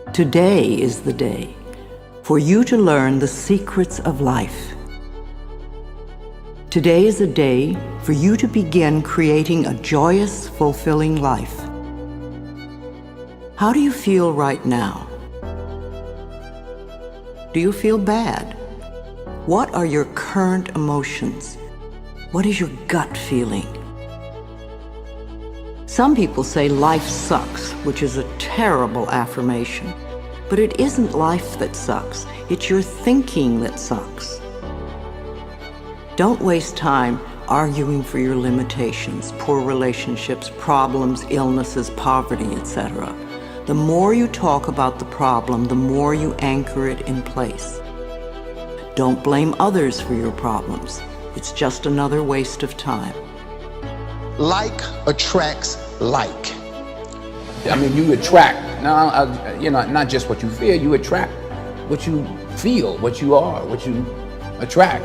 Today is the day for you to learn the secrets of life. Today is a day for you to begin creating a joyous, fulfilling life. How do you feel right now? Do you feel bad? What are your current emotions? What is your gut feeling? Some people say life sucks, which is a terrible affirmation. But it isn't life that sucks, it's your thinking that sucks. Don't waste time arguing for your limitations, poor relationships, problems, illnesses, poverty, etc. The more you talk about the problem, the more you anchor it in place. Don't blame others for your problems. It's just another waste of time. Like attracts like. I mean, you attract, not just what you feel, you attract what you feel, what you are, what you attract.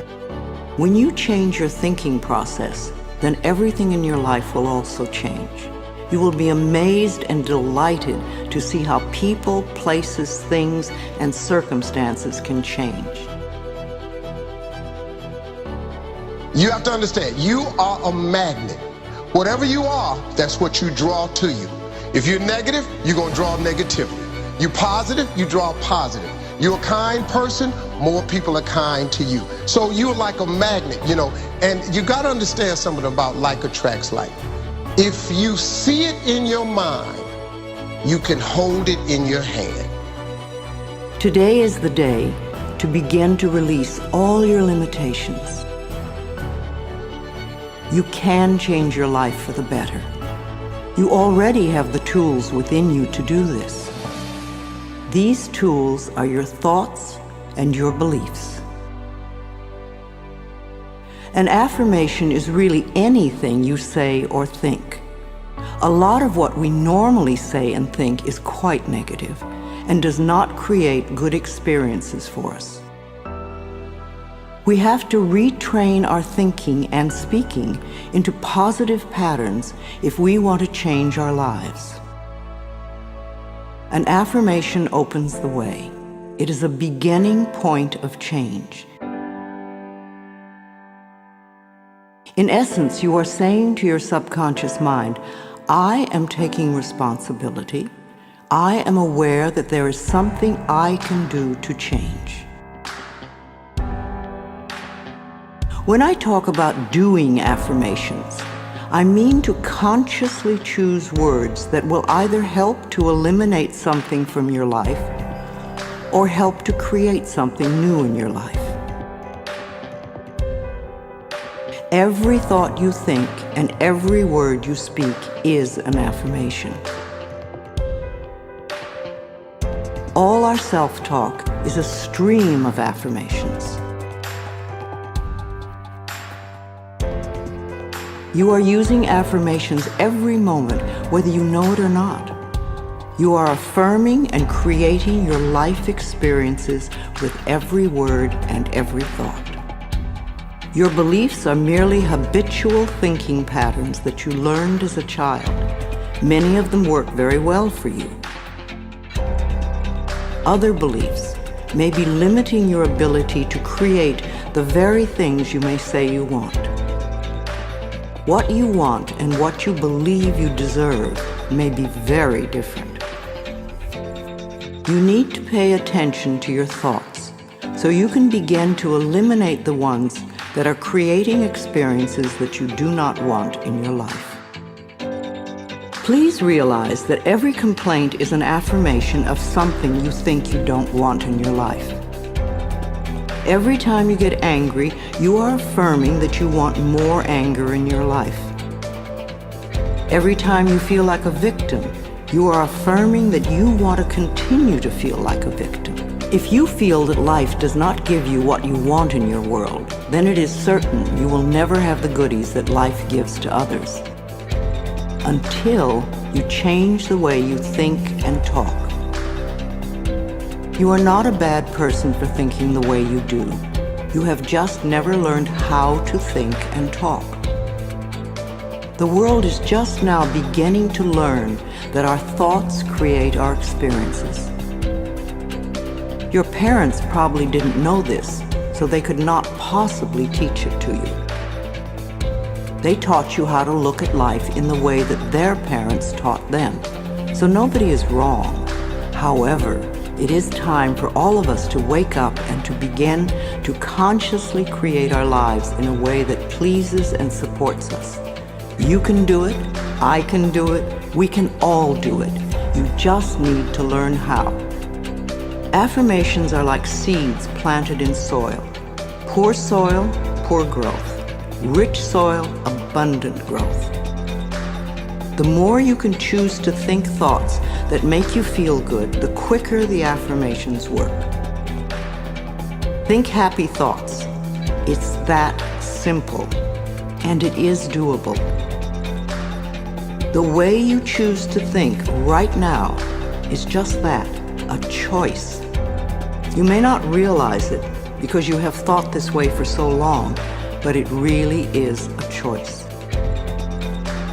When you change your thinking process, then everything in your life will also change. You will be amazed and delighted to see how people, places, things, and circumstances can change. You have to understand, you are a magnet. Whatever you are, that's what you draw to you. If you're negative, you're going to draw negativity. You're positive, you draw positive. You're a kind person, more people are kind to you. So you're like a magnet, and you got to understand something about like attracts like. If you see it in your mind, you can hold it in your hand. Today is the day to begin to release all your limitations. You can change your life for the better. You already have the tools within you to do this. These tools are your thoughts and your beliefs. An affirmation is really anything you say or think. A lot of what we normally say and think is quite negative and does not create good experiences for us. We have to retrain our thinking and speaking into positive patterns if we want to change our lives. An affirmation opens the way. It is a beginning point of change. In essence, you are saying to your subconscious mind, I am taking responsibility. I am aware that there is something I can do to change. When I talk about doing affirmations, I mean to consciously choose words that will either help to eliminate something from your life or help to create something new in your life. Every thought you think and every word you speak is an affirmation. All our self-talk is a stream of affirmations. You are using affirmations every moment, whether you know it or not. You are affirming and creating your life experiences with every word and every thought. Your beliefs are merely habitual thinking patterns that you learned as a child. Many of them work very well for you. Other beliefs may be limiting your ability to create the very things you may say you want. What you want and what you believe you deserve may be very different. You need to pay attention to your thoughts so you can begin to eliminate the ones that are creating experiences that you do not want in your life. Please realize that every complaint is an affirmation of something you think you don't want in your life. Every time you get angry, you are affirming that you want more anger in your life. Every time you feel like a victim, you are affirming that you want to continue to feel like a victim. If you feel that life does not give you what you want in your world, then it is certain you will never have the goodies that life gives to others. Until you change the way you think and talk. You are not a bad person for thinking the way you do. You have just never learned how to think and talk. The world is just now beginning to learn that our thoughts create our experiences. Your parents probably didn't know this, so they could not possibly teach it to you. They taught you how to look at life in the way that their parents taught them, so nobody is wrong. However, it is time for all of us to wake up and to begin to consciously create our lives in a way that pleases and supports us. You can do it, I can do it, we can all do it. You just need to learn how. Affirmations are like seeds planted in soil. Poor soil, poor growth. Rich soil, abundant growth. The more you can choose to think thoughts that make you feel good, the quicker the affirmations work. Think happy thoughts. It's that simple, and it is doable. The way you choose to think right now is just that, a choice. You may not realize it because you have thought this way for so long, but it really is a choice.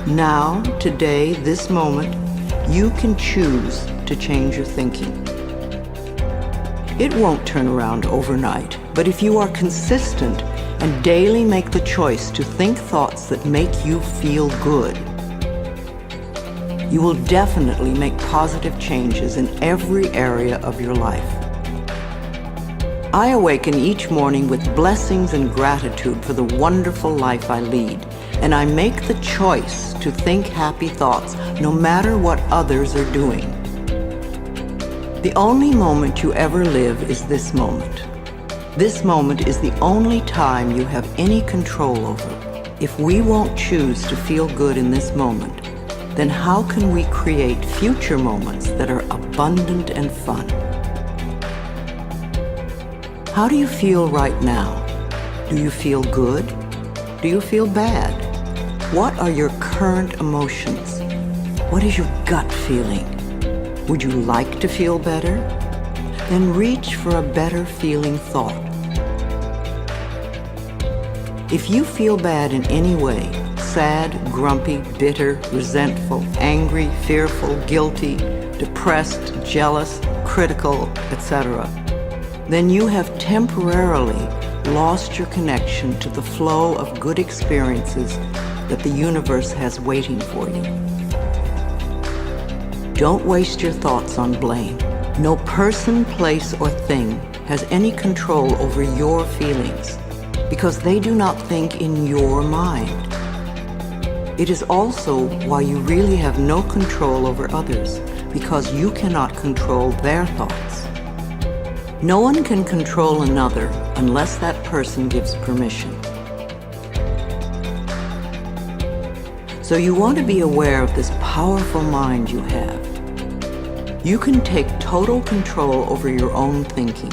Now, today, this moment, you can choose to change your thinking. It won't turn around overnight, but if you are consistent and daily make the choice to think thoughts that make you feel good, you will definitely make positive changes in every area of your life. I awaken each morning with blessings and gratitude for the wonderful life I lead, and I make the choice to think happy thoughts no matter what others are doing. The only moment you ever live is this moment. This moment is the only time you have any control over. If we won't choose to feel good in this moment, then how can we create future moments that are abundant and fun? How do you feel right now? Do you feel good? Do you feel bad? What are your current emotions? What is your gut feeling? Would you like to feel better? Then reach for a better feeling thought. If you feel bad in any way, sad, grumpy, bitter, resentful, angry, fearful, guilty, depressed, jealous, critical, etc., then you have temporarily lost your connection to the flow of good experiences that the universe has waiting for you. Don't waste your thoughts on blame. No person, place, or thing has any control over your feelings because they do not think in your mind. It is also why you really have no control over others, because you cannot control their thoughts. No one can control another unless that person gives permission. So you want to be aware of this powerful mind you have. You can take total control over your own thinking.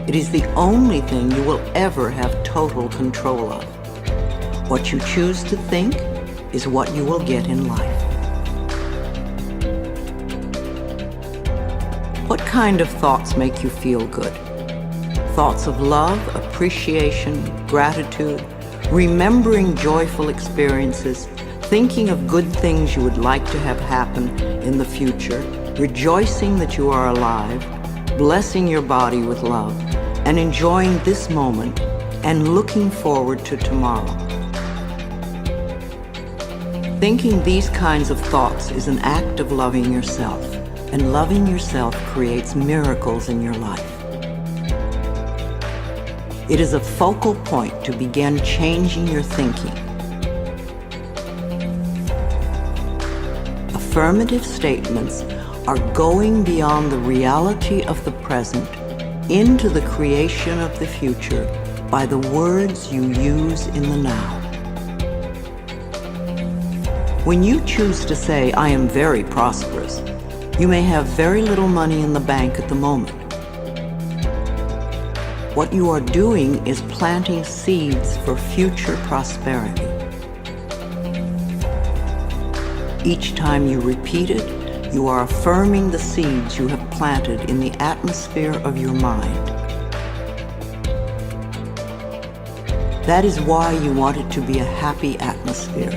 It is the only thing you will ever have total control of. What you choose to think is what you will get in life. What kind of thoughts make you feel good? Thoughts of love, appreciation, gratitude, remembering joyful experiences, thinking of good things you would like to have happen in the future, rejoicing that you are alive, blessing your body with love, and enjoying this moment and looking forward to tomorrow. Thinking these kinds of thoughts is an act of loving yourself, and loving yourself creates miracles in your life. It is a focal point to begin changing your thinking. Affirmative statements are going beyond the reality of the present into the creation of the future by the words you use in the now. When you choose to say, "I am very prosperous," you may have very little money in the bank at the moment. What you are doing is planting seeds for future prosperity. Each time you repeat it, you are affirming the seeds you have planted in the atmosphere of your mind. That is why you want it to be a happy atmosphere.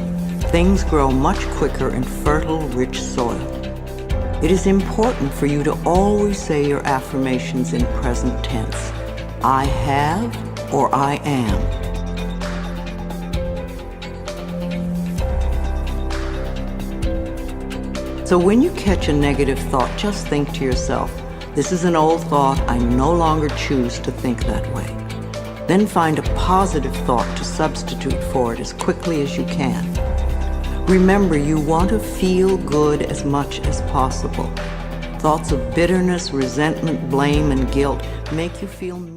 Things grow much quicker in fertile, rich soil. It is important for you to always say your affirmations in present tense. I have or I am. So when you catch a negative thought, just think to yourself, this is an old thought, I no longer choose to think that way. Then find a positive thought to substitute for it as quickly as you can. Remember, you want to feel good as much as possible. Thoughts of bitterness, resentment, blame, and guilt make you feel miserable.